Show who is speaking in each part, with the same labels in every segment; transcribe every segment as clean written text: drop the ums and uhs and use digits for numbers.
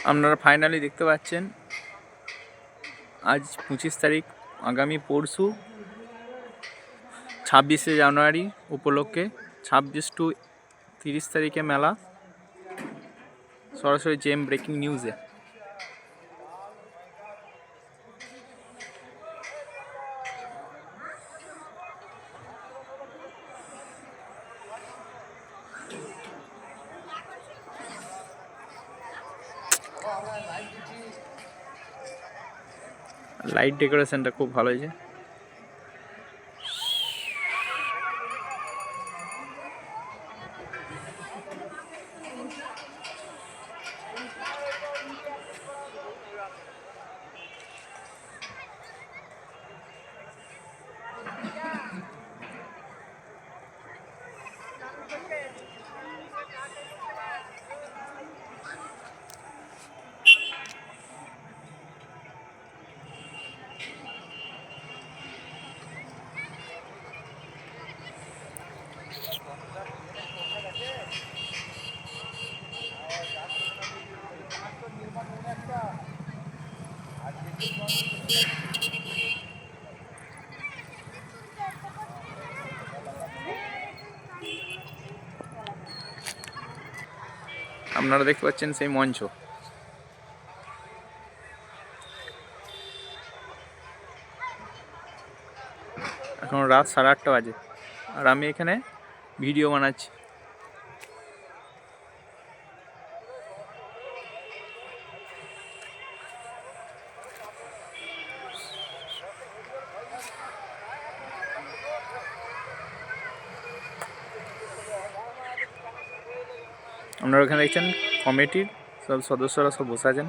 Speaker 1: আপনারা ফাইনালি দেখতে পাচ্ছেন আজ 25 তারিখ, আগামী পরশু 26শে জানুয়ারি উপলক্ষে 26 টু 30 তারিখে মেলা। সরাসরি জেম ব্রেকিং নিউজে। লাইট ডেকোরেশনটা খুব ভালো হয়েছে। আপনারা দেখতে পাচ্ছেন সেই মঞ্চ। এখন রাত 8:30 বাজে আর আমি এখানে ভিডিও বানাচ্ছি। আপনারা এখানে দেখছেন কমিটির সব সদস্যরা সব বসে আছেন।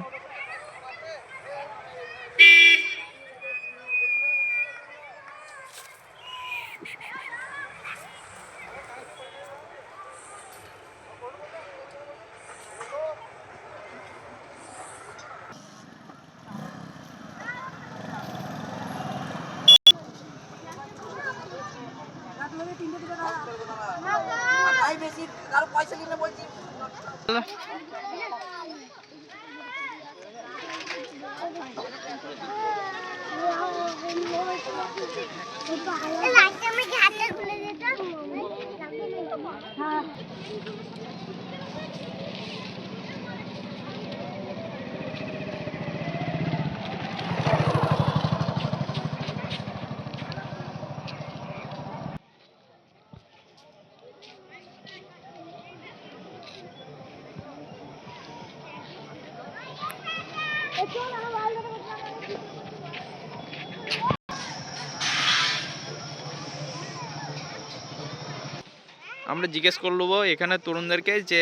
Speaker 1: আমরা জিজ্ঞেস করে নেবো এখানে তরুণদেরকে, যে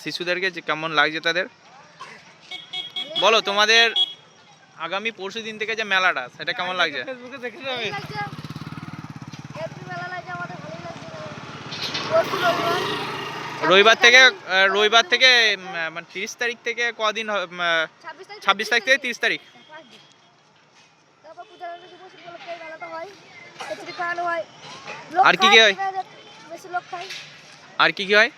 Speaker 1: শিশুদেরকে, যে কেমন লাগছে তাদের। বলো, তোমাদের আগামী পরশু দিন থেকে যে মেলাটা, সেটা কেমন লাগছে? রবিবার থেকে মানে 30 তারিখ থেকে কদিন? 26 তারিখ থেকে 30 তারিখ। আর কি কি হয়? আর কি কি হয়?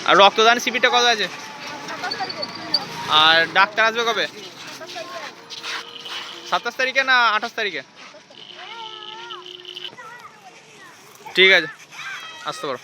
Speaker 1: আর রক্তদান শিবিরটা কত আছে? আর ডাক্তার আসবে কবে? 27 তারিখে না 28 তারিখে? ঠিক আছে, আসতে পারো।